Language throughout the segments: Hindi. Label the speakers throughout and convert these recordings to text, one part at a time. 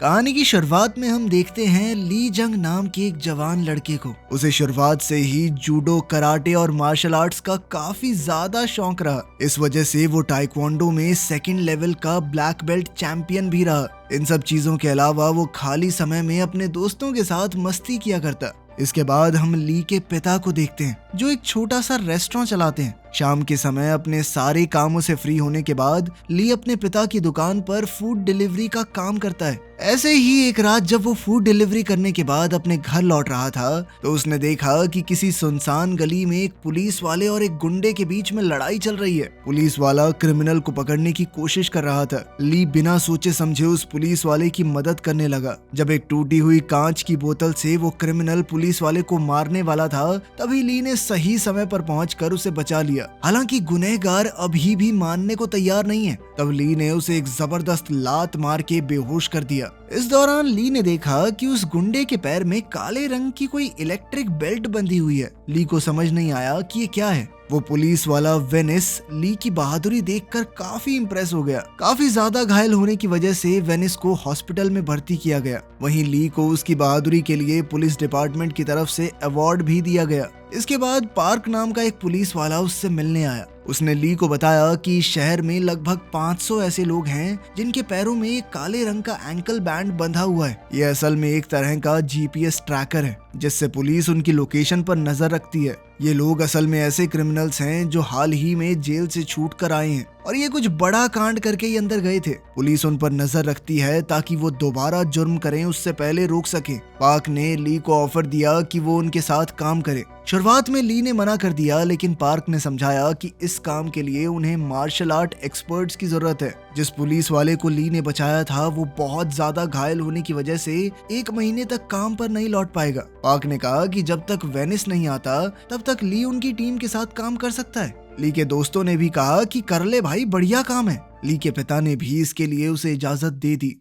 Speaker 1: कहानी की शुरुआत में हम देखते हैं ली जंग नाम के एक जवान लड़के को। उसे शुरुआत से ही जूडो, कराटे और मार्शल आर्ट्स का काफी ज्यादा शौक रहा। इस वजह से वो ताइक्वांडो में सेकंड लेवल का ब्लैक बेल्ट चैंपियन भी रहा। इन सब चीजों के अलावा वो खाली समय में अपने दोस्तों के साथ मस्ती किया करता। इसके बाद हम ली के पिता को देखते हैं, जो एक छोटा सा रेस्टोरेंट चलाते हैं। शाम के समय अपने सारे कामों से फ्री होने के बाद ली अपने पिता की दुकान पर फूड डिलीवरी का काम करता है। ऐसे ही एक रात जब वो फूड डिलीवरी करने के बाद अपने घर लौट रहा था, तो उसने देखा कि किसी सुनसान गली में एक पुलिस वाले और एक गुंडे के बीच में लड़ाई चल रही है। पुलिस वाला क्रिमिनल को पकड़ने की कोशिश कर रहा था। ली बिना सोचे समझे उस पुलिस वाले की मदद करने लगा। जब एक टूटी हुई कांच की बोतल से वो क्रिमिनल पुलिस वाले को मारने वाला था, तभी ली ने सही समय पर पहुंचकर उसे बचा लिया। हालांकि गुनहगार अभी भी मानने को तैयार नहीं है। तब ली ने उसे एक जबरदस्त लात मार के बेहोश कर दिया। इस दौरान ली ने देखा कि उस गुंडे के पैर में काले रंग की कोई इलेक्ट्रिक बेल्ट बंधी हुई है। ली को समझ नहीं आया कि ये क्या है। वो पुलिस वाला वेनिस ली की बहादुरी देखकर काफी इम्प्रेस हो गया। काफी ज्यादा घायल होने की वजह से वेनिस को हॉस्पिटल में भर्ती किया गया। वहीं ली को उसकी बहादुरी के लिए पुलिस डिपार्टमेंट की तरफ से अवार्ड भी दिया गया। इसके बाद पार्क नाम का एक पुलिस वाला उससे मिलने आया। उसने ली को बताया कि शहर में लगभग 500 ऐसे लोग हैं जिनके पैरों में एक काले रंग का एंकल बैंड बंधा हुआ है। ये असल में एक तरह का जीपीएस ट्रैकर है, जिससे पुलिस उनकी लोकेशन पर नजर रखती है। ये लोग असल में ऐसे क्रिमिनल्स हैं जो हाल ही में जेल से छूट कर आए हैं और ये कुछ बड़ा कांड करके ही अंदर गए थे। पुलिस उन पर नजर रखती है ताकि वो दोबारा जुर्म करें उससे पहले रोक सके। पार्क ने ली को ऑफर दिया कि वो उनके साथ काम करे। शुरुआत में ली ने मना कर दिया, लेकिन पार्क ने समझाया कि इस काम के लिए उन्हें मार्शल आर्ट एक्सपर्ट्स की जरूरत है। जिस पुलिस वाले को ली ने बचाया था वो बहुत ज्यादा घायल होने की वजह से 1 महीने तक काम पर नहीं लौट पाएगा। पार्क ने कहा कि जब तक वेनिस नहीं आता तब तक ली उनकी टीम के साथ काम कर सकता है। ली के दोस्तों ने भी कहा कि कर ले भाई, बढ़िया काम है। ली के पिता ने भी इसके लिए उसे इजाजत दे दी।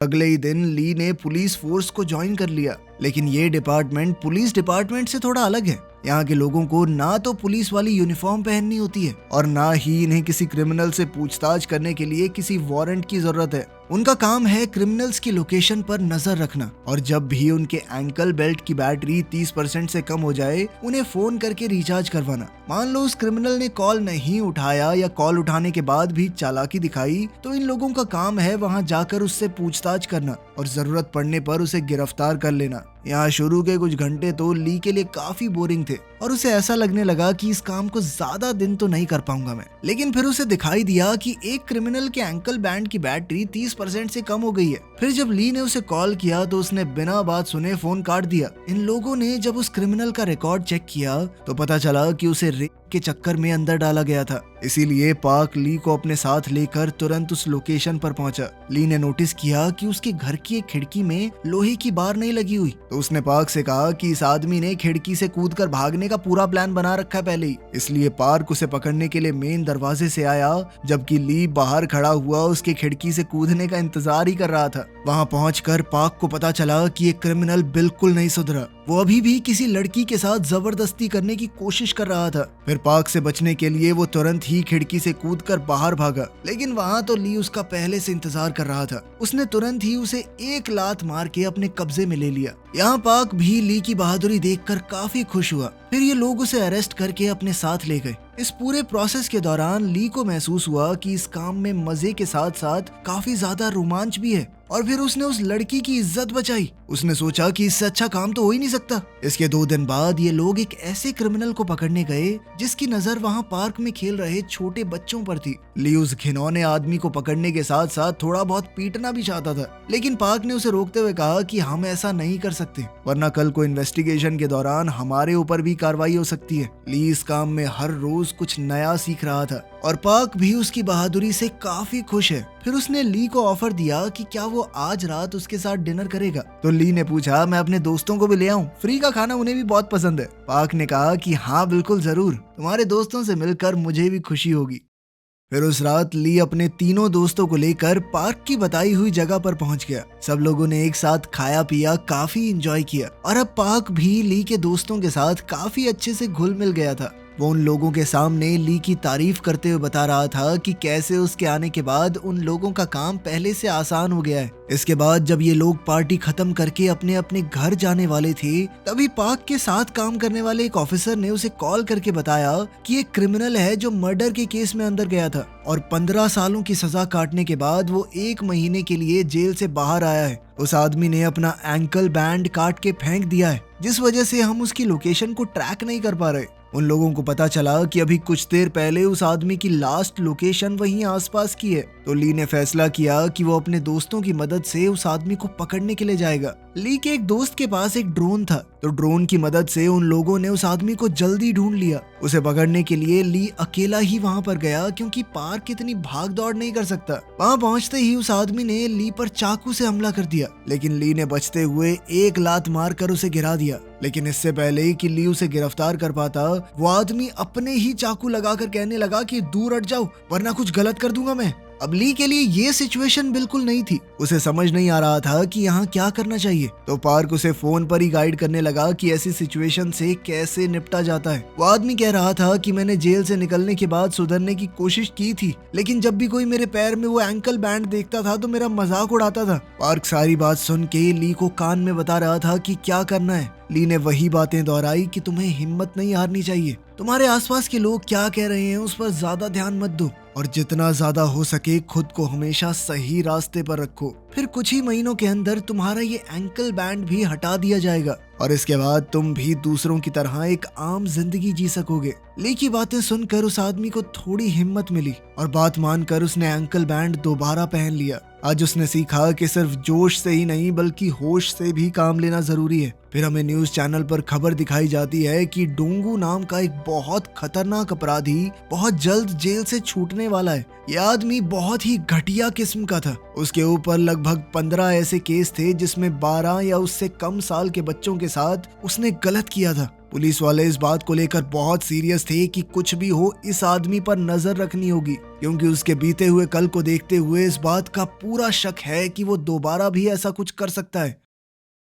Speaker 1: अगले ही दिन ली ने पुलिस फोर्स को ज्वाइन कर लिया, लेकिन ये डिपार्टमेंट पुलिस डिपार्टमेंट से थोड़ा अलग है। यहाँ के लोगों को ना तो पुलिस वाली यूनिफॉर्म पहननी होती है और ना ही इन्हें किसी क्रिमिनल से पूछताछ करने के लिए किसी वारंट की जरूरत है। उनका काम है क्रिमिनल्स की लोकेशन पर नजर रखना और जब भी उनके एंकल बेल्ट की बैटरी 30% से कम हो जाए उन्हें फोन करके रिचार्ज करवाना। मान लो उस क्रिमिनल ने कॉल नहीं उठाया या कॉल उठाने के बाद भी चालाकी दिखाई, तो इन लोगों का काम है वहां जाकर उससे पूछताछ करना और जरूरत पड़ने पर उसे गिरफ्तार कर लेना। यहाँ शुरू के कुछ घंटे तो ली के लिए काफी बोरिंग थे और उसे ऐसा लगने लगा कि इस काम को ज्यादा दिन तो नहीं कर पाऊंगा मैं। लेकिन फिर उसे दिखाई दिया कि एक क्रिमिनल के एंकल बैंड की बैटरी 30% से कम हो गई है। फिर जब ली ने उसे कॉल किया तो उसने बिना बात सुने फोन काट दिया। इन लोगों ने जब उस क्रिमिनल का रिकॉर्ड चेक किया तो पता चला कि उसे रेप के चक्कर में अंदर डाला गया था। इसीलिए पार्क ली को अपने साथ लेकर तुरंत उस लोकेशन पर पहुंचा। ली ने नोटिस किया कि उसके घर की एक खिड़की में लोहे की बार नहीं लगी हुई, तो उसने पार्क से कहा कि इस आदमी ने खिड़की से कूदकर भागने का पूरा प्लान बना रखा है पहले ही। इसलिए पार्क उसे पकड़ने के लिए मेन दरवाजे से आया, जबकि ली बाहर खड़ा हुआ उसके खिड़की से कूदने का इंतजार ही कर रहा था। वहां पहुंचकर पार्क को पता चला कि ये क्रिमिनल बिल्कुल नहीं सुधरा। वो अभी भी किसी लड़की के साथ जबरदस्ती करने की कोशिश कर रहा था। फिर पार्क से बचने के लिए वो तुरंत ही खिड़की से कूदकर बाहर भागा, लेकिन वहां तो ली उसका पहले से इंतजार कर रहा था। उसने तुरंत ही उसे एक लात मार के अपने कब्जे में ले लिया। यहाँ पार्क भी ली की बहादुरी देखकर काफी खुश हुआ। फिर ये लोग उसे अरेस्ट करके अपने साथ ले गए। इस पूरे प्रोसेस के दौरान ली को महसूस हुआ कि इस काम में मजे के साथ साथ काफी ज्यादा रोमांच भी है और फिर उसने उस लड़की की इज्जत बचाई। उसने सोचा कि इससे अच्छा काम तो हो ही नहीं सकता। इसके 2 दिन बाद ये लोग एक ऐसे क्रिमिनल को पकड़ने गए जिसकी नजर वहां पार्क में खेल रहे छोटे बच्चों पर थी। ली उस घिनौने आदमी को पकड़ने के साथ साथ थोड़ा बहुत पीटना भी चाहता था, लेकिन पार्क ने उसे रोकते हुए कहा कि हम ऐसा नहीं कर सकते, वरना कल को इन्वेस्टिगेशन के दौरान हमारे ऊपर भी कार्रवाई हो सकती है। ली इस काम में हर रोज कुछ नया सीख रहा था और पार्क भी उसकी बहादुरी से काफी खुश है। फिर उसने ली को ऑफर दिया कि क्या वो आज रात उसके साथ डिनर करेगा। तो ली ने पूछा, मैं अपने दोस्तों को भी ले आऊं? फ्री का खाना उन्हें भी बहुत पसंद है। पार्क ने कहा कि हाँ बिल्कुल जरूर, तुम्हारे दोस्तों से मिलकर मुझे भी खुशी होगी। फिर उस रात ली अपने तीनों दोस्तों को लेकर पार्क की बताई हुई जगह पर पहुंच गया। सब लोगों ने एक साथ खाया पिया, काफी एंजॉय किया और अब पार्क भी ली के दोस्तों के साथ काफी अच्छे से घुल मिल गया था। वो उन लोगों के सामने ली की तारीफ करते हुए बता रहा था कि कैसे उसके आने के बाद उन लोगों का काम पहले से आसान हो गया है। इसके बाद जब ये लोग पार्टी खत्म करके अपने अपने घर जाने वाले थे, तभी पार्क के साथ काम करने वाले एक ऑफिसर ने उसे कॉल करके बताया कि एक क्रिमिनल है जो मर्डर के केस में अंदर गया था और 15 सालों की सजा काटने के बाद वो 1 महीने के लिए जेल से बाहर आया है। उस आदमी ने अपना एंकल बैंड काट के फेंक दिया है, जिस वजह से हम उसकी लोकेशन को ट्रैक नहीं कर पा रहे। उन लोगों को पता चला कि अभी कुछ देर पहले उस आदमी की लास्ट लोकेशन वहीं आसपास की है। तो ली ने फैसला किया कि वो अपने दोस्तों की मदद से उस आदमी को पकड़ने के लिए जाएगा। ली के एक दोस्त के पास एक ड्रोन था, तो ड्रोन की मदद से उन लोगों ने उस आदमी को जल्दी ढूंढ लिया। उसे पकड़ने के लिए ली अकेला ही वहां पर गया, क्योंकि पार्क इतनी भाग दौड़ नहीं कर सकता। वहां पहुंचते ही उस आदमी ने ली पर चाकू से हमला कर दिया, लेकिन ली ने बचते हुए एक लात मारकर उसे गिरा दिया। लेकिन इससे पहले कि ली उसे गिरफ्तार कर पाता, वो आदमी अपने ही चाकू लगाकर कहने लगा कि दूर हट जाओ वरना कुछ गलत कर दूंगा मैं। अब ली के लिए ये सिचुएशन बिल्कुल नहीं थी। उसे समझ नहीं आ रहा था कि यहाँ क्या करना चाहिए। तो पार्क उसे फोन पर ही गाइड करने लगा कि ऐसी सिचुएशन से कैसे निपटा जाता है। वो आदमी कह रहा था कि मैंने जेल से निकलने के बाद सुधरने की कोशिश की थी, लेकिन जब भी कोई मेरे पैर में वो एंकल बैंड देखता था तो मेरा मजाक उड़ाता था। पार्क सारी बात सुन के ली को कान में बता रहा था कि क्या करना है। ली ने वही बातें दोहराई कि तुम्हें हिम्मत नहीं हारनी चाहिए, तुम्हारे आसपास के लोग क्या कह रहे हैं उस पर ज्यादा ध्यान मत दो, और जितना ज्यादा हो सके खुद को हमेशा सही रास्ते पर रखो। फिर कुछ ही महीनों के अंदर तुम्हारा ये एंकल बैंड भी हटा दिया जाएगा और इसके बाद तुम भी दूसरों की तरह एक आम जिंदगी जी सकोगे। ली की बातें सुनकर उस आदमी को थोड़ी हिम्मत मिली और बात मानकर उसने एंकल बैंड दोबारा पहन लिया। आज उसने सीखा कि सिर्फ जोश से ही नहीं बल्कि होश से भी काम लेना जरूरी है। फिर हमें न्यूज चैनल पर खबर दिखाई जाती है कि डोंगू नाम का एक बहुत खतरनाक अपराधी बहुत जल्द जेल से छूटने वाला है। यह आदमी बहुत ही घटिया किस्म का था। उसके ऊपर लगभग 15 ऐसे केस थे जिसमें 12 या उससे कम साल के बच्चों के साथ उसने गलत किया था। पुलिस वाले इस बात को लेकर बहुत सीरियस थे कि कुछ भी हो इस आदमी पर नजर रखनी होगी, क्योंकि उसके बीते हुए कल को देखते हुए इस बात का पूरा शक है कि वो दोबारा भी ऐसा कुछ कर सकता है।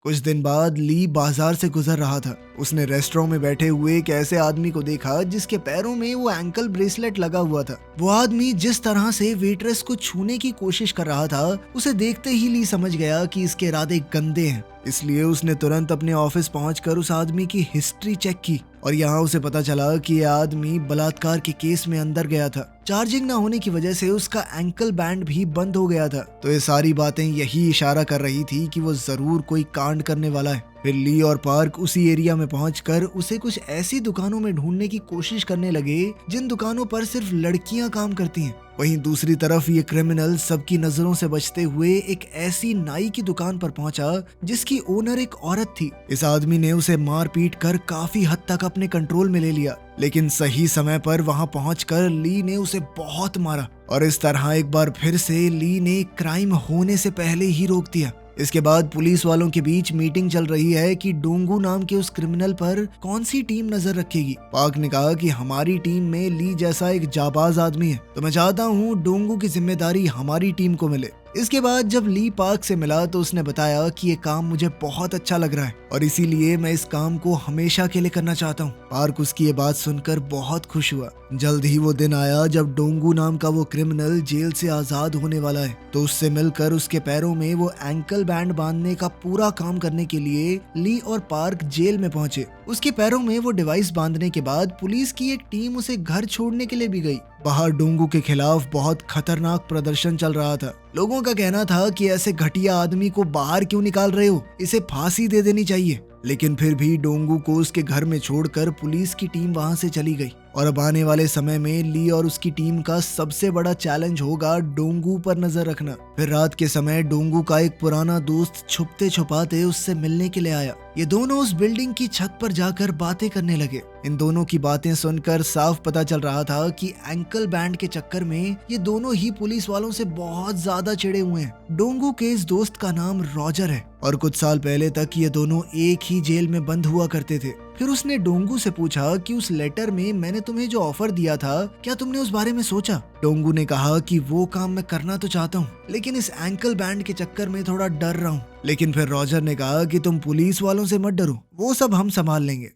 Speaker 1: कुछ दिन बाद ली बाजार से गुजर रहा था। उसने रेस्टोरेंट में बैठे हुए एक ऐसे आदमी को देखा जिसके पैरों में वो एंकल ब्रेसलेट लगा हुआ था। वो आदमी जिस तरह से वेट्रेस को छूने की कोशिश कर रहा था, उसे देखते ही ली समझ गया कि इसके इरादे गंदे हैं। इसलिए उसने तुरंत अपने ऑफिस पहुंचकर उस आदमी की हिस्ट्री चेक की और यहाँ उसे पता चला कि यह आदमी बलात्कार के केस में अंदर गया था। चार्जिंग ना होने की वजह से उसका एंकल बैंड भी बंद हो गया था। तो ये सारी बातें यही इशारा कर रही थी कि वो जरूर कोई कांड करने वाला है। फिर ली और पार्क उसी एरिया में पहुंचकर उसे कुछ ऐसी दुकानों में ढूंढने की कोशिश करने लगे जिन दुकानों पर सिर्फ लड़कियां काम करती हैं। वहीं दूसरी तरफ ये क्रिमिनल सबकी नजरों से बचते हुए एक ऐसी नाई की दुकान पर पहुंचा जिसकी ओनर एक औरत थी। इस आदमी ने उसे मार पीट कर काफी हद तक अपने कंट्रोल में ले लिया, लेकिन सही समय पर वहां पहुंचकर ली ने उसे बहुत मारा और इस तरह एक बार फिर से ली ने क्राइम होने से पहले ही रोक दिया। इसके बाद पुलिस वालों के बीच मीटिंग चल रही है कि डोंगू नाम के उस क्रिमिनल पर कौन सी टीम नजर रखेगी। पार्क ने कहा कि हमारी टीम में ली जैसा एक जाबाज आदमी है, तो मैं चाहता हूँ डोंगू की जिम्मेदारी हमारी टीम को मिले। इसके बाद जब ली पार्क से मिला तो उसने बताया कि ये काम मुझे बहुत अच्छा लग रहा है और इसीलिए मैं इस काम को हमेशा के लिए करना चाहता हूँ। पार्क उसकी ये बात सुनकर बहुत खुश हुआ। जल्द ही वो दिन आया जब डोंगू नाम का वो क्रिमिनल जेल से आजाद होने वाला है। तो उससे मिलकर उसके पैरों में वो एंकल बैंड बांधने का पूरा काम करने के लिए ली और पार्क जेल में पहुंचे। उसके पैरों में वो डिवाइस बांधने के बाद पुलिस की एक टीम उसे घर छोड़ने के लिए भी गई। बाहर डोंगू के खिलाफ बहुत खतरनाक प्रदर्शन चल रहा था। लोगों का कहना था कि ऐसे घटिया आदमी को बाहर क्यों निकाल रहे हो, इसे फांसी दे देनी चाहिए। लेकिन फिर भी डोंगू को उसके घर में छोड़कर पुलिस की टीम वहां से चली गई। और अब आने वाले समय में ली और उसकी टीम का सबसे बड़ा चैलेंज होगा डोंगू पर नजर रखना। फिर रात के समय डोंगू का एक पुराना दोस्त छुपते छुपाते उससे मिलने के लिए आया। ये दोनों उस बिल्डिंग की छत पर जाकर बातें करने लगे। इन दोनों की बातें सुनकर साफ पता चल रहा था कि एंकल बैंड के चक्कर में ये दोनों ही पुलिस वालों से बहुत ज्यादा चिढ़े हुए हैं। डोंगू के इस दोस्त का नाम रॉजर है और कुछ साल पहले तक ये दोनों एक ही जेल में बंद हुआ करते थे। फिर उसने डोंगू से पूछा कि उस लेटर में मैंने तुम्हें जो ऑफर दिया था, क्या तुमने उस बारे में सोचा? डोंगू ने कहा कि वो काम मैं करना तो चाहता हूँ, लेकिन इस एंकल बैंड के चक्कर में थोड़ा डर रहा हूँ। लेकिन फिर रॉजर ने कहा कि तुम पुलिस वालों से मत डरो, वो सब हम संभाल लेंगे।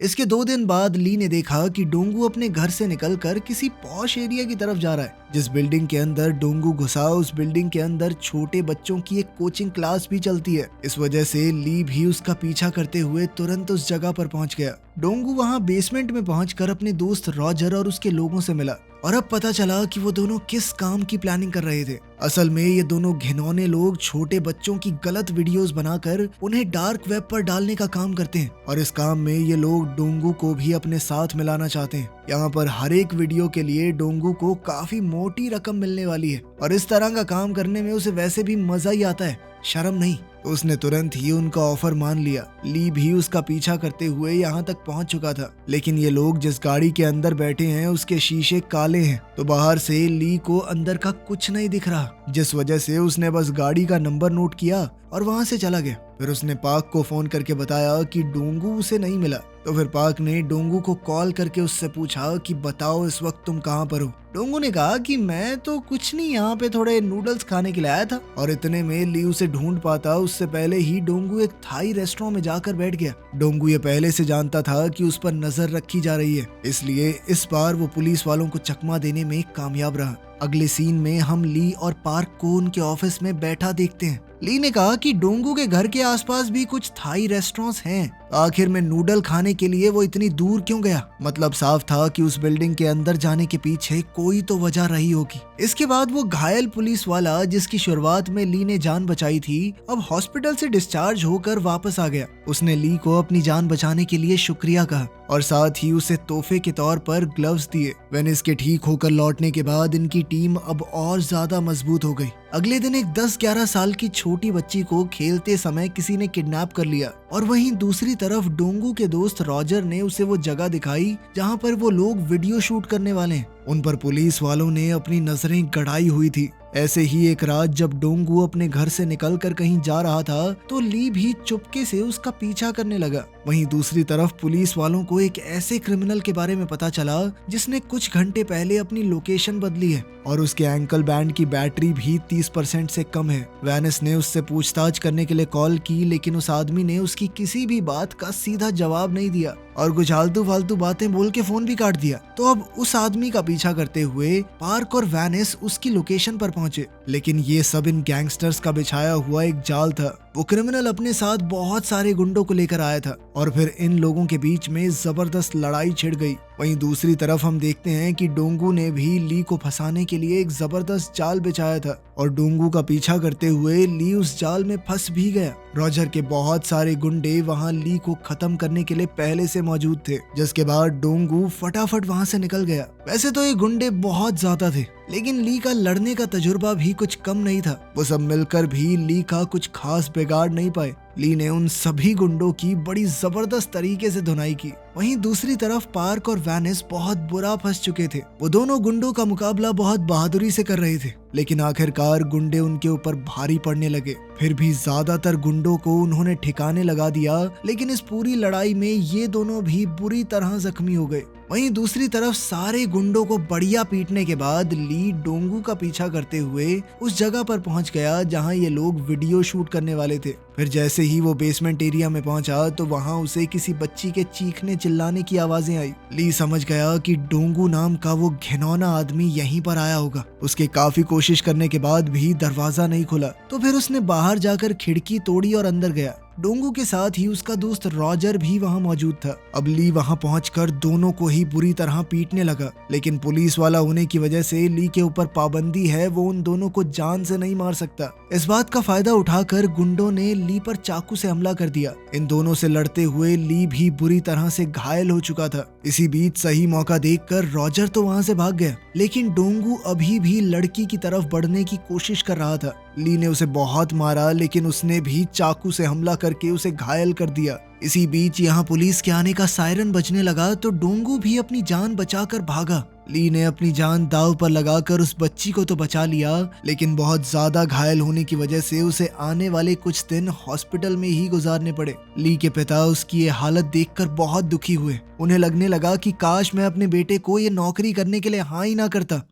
Speaker 1: इसके 2 दिन बाद ली ने देखा कि डोंगू अपने घर से निकलकर किसी पॉश एरिया की तरफ जा रहा है। जिस बिल्डिंग के अंदर डोंगू घुसा उस बिल्डिंग के अंदर छोटे बच्चों की एक कोचिंग क्लास भी चलती है। इस वजह से ली भी उसका पीछा करते हुए तुरंत उस जगह पर पहुंच गया। डोंगू वहां बेसमेंट में पहुंचकर अपने दोस्त रॉजर और उसके लोगों से मिला और अब पता चला कि वो दोनों किस काम की प्लानिंग कर रहे थे। असल में ये दोनों घिनौने लोग छोटे बच्चों की गलत वीडियोस बनाकर उन्हें डार्क वेब पर डालने का काम करते हैं और इस काम में ये लोग डोंगू को भी अपने साथ मिलाना चाहते हैं। यहाँ पर हर एक वीडियो के लिए डोंगू को काफी मोटी रकम मिलने वाली है और इस तरह का काम करने में उसे वैसे भी मजा ही आता है, शर्म नहीं। तो उसने तुरंत ही उनका ऑफर मान लिया। ली भी उसका पीछा करते हुए यहाँ तक पहुँच चुका था, लेकिन ये लोग जिस गाड़ी के अंदर बैठे हैं उसके शीशे काले हैं, तो बाहर से ली को अंदर का कुछ नहीं दिख रहा, जिस वजह से उसने बस गाड़ी का नंबर नोट किया और वहाँ से चला गया। फिर उसने पार्क को फोन करके बताया कि डोंगू उसे नहीं मिला। तो फिर पार्क ने डोंगू को कॉल करके उससे पूछा कि बताओ इस वक्त तुम कहाँ पर हो। डोंगू ने कहा कि मैं तो कुछ नहीं, यहाँ पे थोड़े नूडल्स खाने के लिए आया था। और इतने में ली उसे ढूंढ पाता उससे पहले ही डोंगू एक थाई रेस्टोरेंट में जाकर बैठ गया। डोंगू ये पहले से जानता था कि उस पर नजर रखी जा रही है, इसलिए इस बार वो पुलिस वालों को चकमा देने में कामयाब रहा। अगले सीन में हम ली और पार्क को उनके ऑफिस में बैठा देखते हैं। ली ने कहा कि डोंगू के घर के आसपास भी कुछ थाई रेस्टोरेंट्स हैं, आखिर में नूडल खाने के लिए वो इतनी दूर क्यों गया। मतलब साफ था कि उस बिल्डिंग के अंदर जाने के पीछे कोई तो वजह रही होगी। इसके बाद वो घायल पुलिस वाला जिसकी शुरुआत में ली ने जान बचाई थी, अब हॉस्पिटल से डिस्चार्ज होकर वापस आ गया। उसने ली को अपनी जान बचाने के लिए शुक्रिया कहा और साथ ही उसे तोहफे के तौर पर ग्लव्स दिए। वेनिस के ठीक होकर लौटने के बाद इनकी टीम अब और ज्यादा मजबूत हो गई। अगले दिन एक 10-11 साल की छोटी बच्ची को खेलते समय किसी ने किडनैप कर लिया और वहीं दूसरी तरफ डोंगू के दोस्त रॉजर ने उसे वो जगह दिखाई जहां पर वो लोग वीडियो शूट करने वाले हैं। उन पर पुलिस वालों ने अपनी नजरें गड़ाई हुई थी। ऐसे ही एक रात जब डोंगू अपने घर से निकलकर कहीं जा रहा था तो ली भी चुपके से उसका पीछा करने लगा। वहीं दूसरी तरफ पुलिस वालों को एक ऐसे क्रिमिनल के बारे में पता चला जिसने कुछ घंटे पहले अपनी लोकेशन बदली है और उसके एंकल बैंड की बैटरी भी 30% से कम है। वेनिस ने उससे पूछताछ करने के लिए कॉल की, लेकिन उस आदमी ने उसकी किसी भी बात का सीधा जवाब नहीं दिया और कुछ आलतू फालतू बातें बोल के फोन भी काट दिया। तो अब उस आदमी का पीछा करते हुए पार्क और वेनिस उसकी लोकेशन पर पहुंचे, लेकिन ये सब इन गैंगस्टर्स का बिछाया हुआ एक जाल था। वो क्रिमिनल अपने साथ बहुत सारे गुंडों को लेकर आया था और फिर इन लोगों के बीच में जबरदस्त लड़ाई छिड़ गई। वहीं दूसरी तरफ हम देखते हैं कि डोंगू ने भी ली को फंसाने के लिए एक जबरदस्त जाल बिछाया था और डोंगू का पीछा करते हुए ली उस जाल में फंस भी गया। रॉजर के बहुत सारे गुंडे वहां ली को खत्म करने के लिए पहले से मौजूद थे, जिसके बाद डोंगू फटाफट वहां से निकल गया। वैसे तो ये गुंडे बहुत ज्यादा थे, लेकिन ली का लड़ने का तजुर्बा भी कुछ कम नहीं था। वो सब मिलकर भी ली का कुछ खास बिगाड़ नहीं पाए। ली ने उन सभी गुंडों की बड़ी जबरदस्त तरीके से धुनाई की। वहीं दूसरी तरफ पार्क और वेनिस बहुत बुरा फंस चुके थे। वो दोनों गुंडों का मुकाबला बहुत बहादुरी से कर रहे थे, लेकिन आखिरकार गुंडे उनके ऊपर भारी पड़ने लगे। फिर भी ज्यादातर गुंडों को उन्होंने ठिकाने लगा दिया, लेकिन इस पूरी लड़ाई में ये दोनों भी बुरी तरह जख्मी हो गए। वहीं दूसरी तरफ सारे गुंडों को बढ़िया पीटने के बाद ली डोंगू का पीछा करते हुए उस जगह पर पहुंच गया जहां ये लोग वीडियो शूट करने वाले थे। फिर जैसे ही वो बेसमेंट एरिया में पहुंचा तो वहां उसे किसी बच्ची के चीखने चिल्लाने की आवाजें आई। ली समझ गया कि डोंगू नाम का वो घिनौना आदमी यहीं पर आया होगा। उसके काफी कोशिश करने के बाद भी दरवाजा नहीं खुला, तो फिर उसने बाहर जाकर खिड़की तोड़ी और अंदर गया। डोंगू के साथ ही उसका दोस्त रॉजर भी वहां मौजूद था। अब ली वहां पहुंचकर दोनों को ही बुरी तरह पीटने लगा, लेकिन पुलिस वाला होने की वजह से ली के ऊपर पाबंदी है, वो उन दोनों को जान से नहीं मार सकता। इस बात का फायदा उठाकर गुंडों ने ली पर चाकू से हमला कर दिया। इन दोनों से लड़ते हुए ली भी बुरी तरह से घायल हो चुका था। इसी बीच सही मौका देखकर रॉजर तो वहां से भाग गया, लेकिन डोंगू अभी भी लड़की की तरफ बढ़ने की कोशिश कर रहा था। ली ने उसे बहुत मारा, लेकिन उसने भी चाकू से हमला करके उसे घायल कर दिया। इसी बीच यहाँ पुलिस के आने का सायरन बजने लगा तो डोंगू भी अपनी जान बचाकर भागा। ली ने अपनी जान दांव पर लगाकर उस बच्ची को तो बचा लिया, लेकिन बहुत ज्यादा घायल होने की वजह से उसे आने वाले कुछ दिन हॉस्पिटल में ही गुजारने पड़े। ली के पिता उसकी ये हालत देखकर बहुत दुखी हुए। उन्हें लगने लगा कि काश मैं अपने बेटे को ये नौकरी करने के लिए हाँ ही ना करता।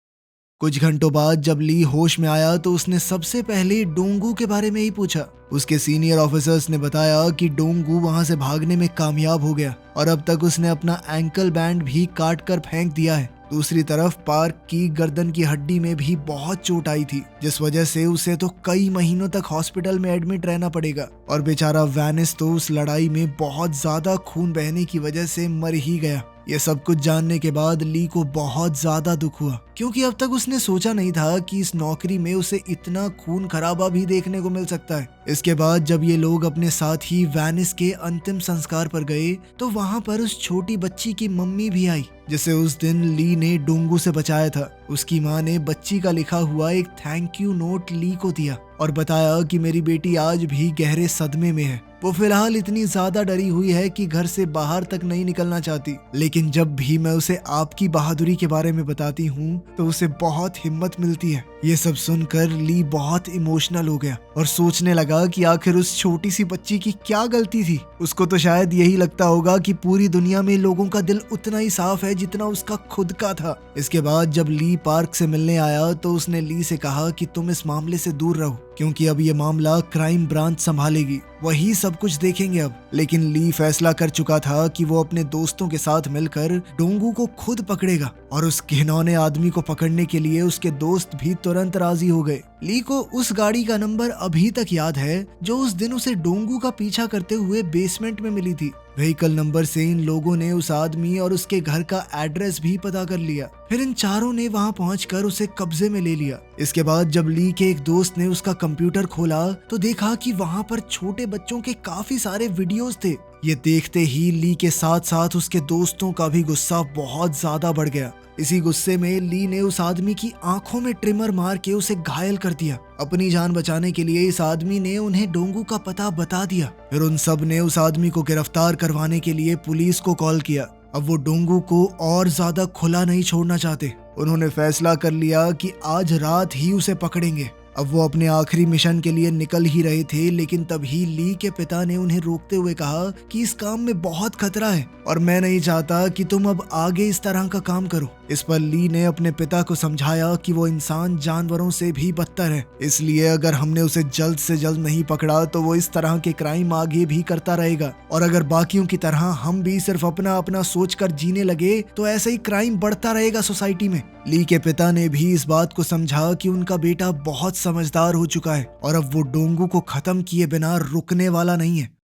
Speaker 1: कुछ घंटों बाद जब ली होश में आया तो उसने सबसे पहले डोंगू के बारे में ही पूछा। उसके सीनियर ऑफिसर्स ने बताया कि डोंगू वहां से भागने में कामयाब हो गया और अब तक उसने अपना एंकल बैंड भी काट कर फेंक दिया है। दूसरी तरफ पार्क की गर्दन की हड्डी में भी बहुत चोट आई थी, जिस वजह से उसे तो कई महीनों तक हॉस्पिटल में एडमिट रहना पड़ेगा। और बेचारा वैनिस तो उस लड़ाई में बहुत ज्यादा खून बहने की वजह से मर ही गया। ये सब कुछ जानने के बाद ली को बहुत ज्यादा दुख हुआ, क्योंकि अब तक उसने सोचा नहीं था कि इस नौकरी में उसे इतना खून खराबा भी देखने को मिल सकता है। इसके बाद जब ये लोग अपने साथ ही वैनिस के अंतिम संस्कार पर गए तो वहाँ पर उस छोटी बच्ची की मम्मी भी आई, जिसे उस दिन ली ने डोंगू से बचाया था। उसकी माँ ने बच्ची का लिखा हुआ एक थैंक यू नोट ली को दिया और बताया कि मेरी बेटी आज भी गहरे सदमे में है। वो फिलहाल इतनी ज्यादा डरी हुई है कि घर से बाहर तक नहीं निकलना चाहती, लेकिन जब भी मैं उसे आपकी बहादुरी के बारे में बताती हूँ तो उसे बहुत हिम्मत मिलती है। ये सब सुनकर ली बहुत इमोशनल हो गया और सोचने लगा कि आखिर उस छोटी सी बच्ची की क्या गलती थी। उसको तो शायद यही लगता होगा कि पूरी दुनिया में लोगों का दिल उतना ही साफ है जितना उसका खुद का था। इसके बाद जब ली पार्क से मिलने आया तो उसने ली से कहा कि तुम इस मामले से दूर रहो, क्योंकि अब ये मामला क्राइम ब्रांच संभालेगी, वही सब कुछ देखेंगे अब। लेकिन ली फैसला कर चुका था कि वो अपने दोस्तों के साथ मिलकर डोंगू को खुद पकड़ेगा और उस घिनौने आदमी को पकड़ने के लिए उसके दोस्त भी तुरंत राजी हो गए। ली को उस गाड़ी का नंबर अभी तक याद है जो उस दिन उसे डोंगू का पीछा करते हुए बेसमेंट में मिली थी। व्हीकल नंबर से इन लोगों ने उस आदमी और उसके घर का एड्रेस भी पता कर लिया। फिर इन चारों ने वहां पहुंचकर उसे कब्जे में ले लिया। इसके बाद जब ली के एक दोस्त ने उसका कंप्यूटर खोला तो देखा कि वहां पर छोटे बच्चों के काफी सारे वीडियोस थे। ये देखते ही ली के साथ साथ उसके दोस्तों का भी गुस्सा बहुत ज्यादा बढ़ गया। इसी गुस्से में ली ने उस आदमी की आंखों में ट्रिमर मार के उसे घायल कर दिया। अपनी जान बचाने के लिए इस आदमी ने उन्हें डोंगू का पता बता दिया। फिर उन सब ने उस आदमी को गिरफ्तार करवाने के लिए पुलिस को कॉल किया। अब वो डोंगू को और ज्यादा खुला नहीं छोड़ना चाहते। उन्होंने फैसला कर लिया कि आज रात ही उसे पकड़ेंगे। अब वो अपने आखिरी मिशन के लिए निकल ही रहे थे, लेकिन तभी ली के पिता ने उन्हें रोकते हुए कहा कि इस काम में बहुत खतरा है और मैं नहीं चाहता कि तुम अब आगे इस तरह का काम करो। इस पर ली ने अपने पिता को समझाया कि वो इंसान जानवरों से भी बदतर है, इसलिए अगर हमने उसे जल्द से जल्द नहीं पकड़ा तो वो इस तरह के क्राइम आगे भी करता रहेगा और अगर बाकियों की तरह हम भी सिर्फ अपना अपना सोचकर जीने लगे तो ऐसे ही क्राइम बढ़ता रहेगा सोसाइटी में। ली के पिता ने भी इस बात को समझा कि उनका बेटा बहुत समझदार हो चुका है और अब वो डोंगू को खत्म किए बिना रुकने वाला नहीं है।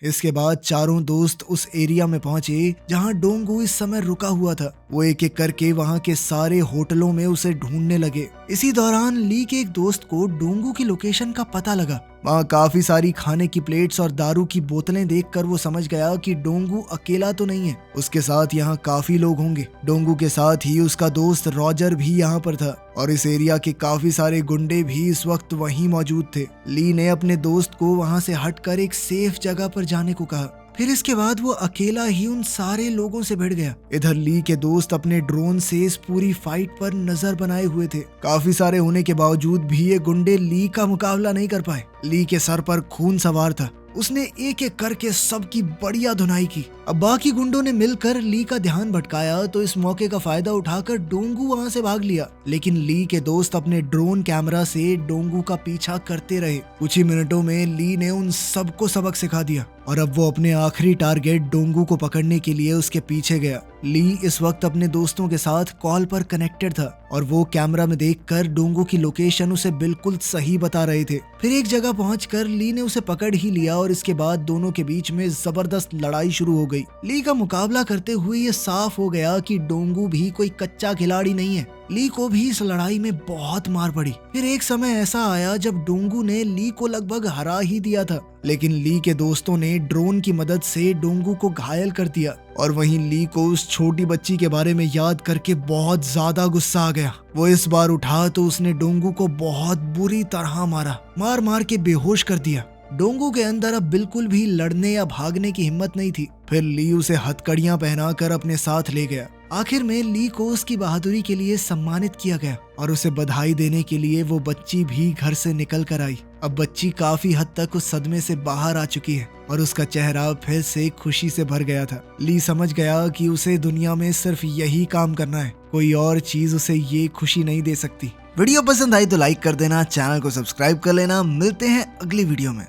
Speaker 1: इसके बाद चारों दोस्त उस एरिया में पहुंचे जहां डोंगू इस समय रुका हुआ था। वो एक एक करके वहां के सारे होटलों में उसे ढूंढने लगे। इसी दौरान ली के एक दोस्त को डोंगू की लोकेशन का पता लगा। वहाँ काफी सारी खाने की प्लेट्स और दारू की बोतलें देखकर वो समझ गया कि डोंगू अकेला तो नहीं है, उसके साथ यहाँ काफी लोग होंगे। डोंगू के साथ ही उसका दोस्त रॉजर भी यहाँ पर था और इस एरिया के काफी सारे गुंडे भी इस वक्त वहीं मौजूद थे। ली ने अपने दोस्त को वहाँ से हटकर एक सेफ जगह पर जाने को कहा। फिर इसके बाद वो अकेला ही उन सारे लोगों से भिड़ गया। इधर ली के दोस्त अपने ड्रोन से इस पूरी फाइट पर नजर बनाए हुए थे। काफी सारे होने के बावजूद भी ये गुंडे ली का मुकाबला नहीं कर पाए। ली के सर पर खून सवार था। उसने एक एक करके सबकी बढ़िया धुनाई की। अब बाकी गुंडों ने मिलकर ली का ध्यान भटकाया तो इस मौके का फायदा उठाकर डोंगू वहां से भाग लिया, लेकिन ली के दोस्त अपने ड्रोन कैमरा से डोंगू का पीछा करते रहे। कुछ ही मिनटों में ली ने उन सबको सबक सिखा दिया और अब वो अपने आखिरी टारगेट डोंगू को पकड़ने के लिए उसके पीछे गया। ली इस वक्त अपने दोस्तों के साथ कॉल पर कनेक्टेड था और वो कैमरा में देखकर डोंगू की लोकेशन उसे बिल्कुल सही बता रहे थे। फिर एक जगह पहुंचकर ली ने उसे पकड़ ही लिया और इसके बाद दोनों के बीच में जबरदस्त लड़ाई शुरू हो गई। ली का मुकाबला करते हुए ये साफ हो गया कि डोंगू भी कोई कच्चा खिलाड़ी नहीं है। ली को भी इस लड़ाई में बहुत मार पड़ी। फिर एक समय ऐसा आया जब डोंगू ने ली को लगभग हरा ही दिया था, लेकिन ली के दोस्तों ने ड्रोन की मदद से डोंगू को घायल कर दिया और वहीं ली को उस छोटी बच्ची के बारे में याद करके बहुत ज्यादा गुस्सा आ गया। वो इस बार उठा तो उसने डोंगू को बहुत बुरी तरह मार मार के बेहोश कर दिया। डोंगू के अंदर अब बिल्कुल भी लड़ने या भागने की हिम्मत नहीं थी। फिर ली उसे हथकड़ियां पहनाकर अपने साथ ले गया आखिर में ली को उसकी बहादुरी के लिए सम्मानित किया गया और उसे बधाई देने के लिए वो बच्ची भी घर से निकल कर आई। अब बच्ची काफी हद तक उस सदमे से बाहर आ चुकी है और उसका चेहरा फिर से खुशी से भर गया था। ली समझ गया कि उसे दुनिया में सिर्फ यही काम करना है, कोई और चीज उसे ये खुशी नहीं दे सकती। वीडियो पसंद आई तो लाइक कर देना, चैनल को सब्सक्राइब कर लेना। मिलते हैं अगली वीडियो में।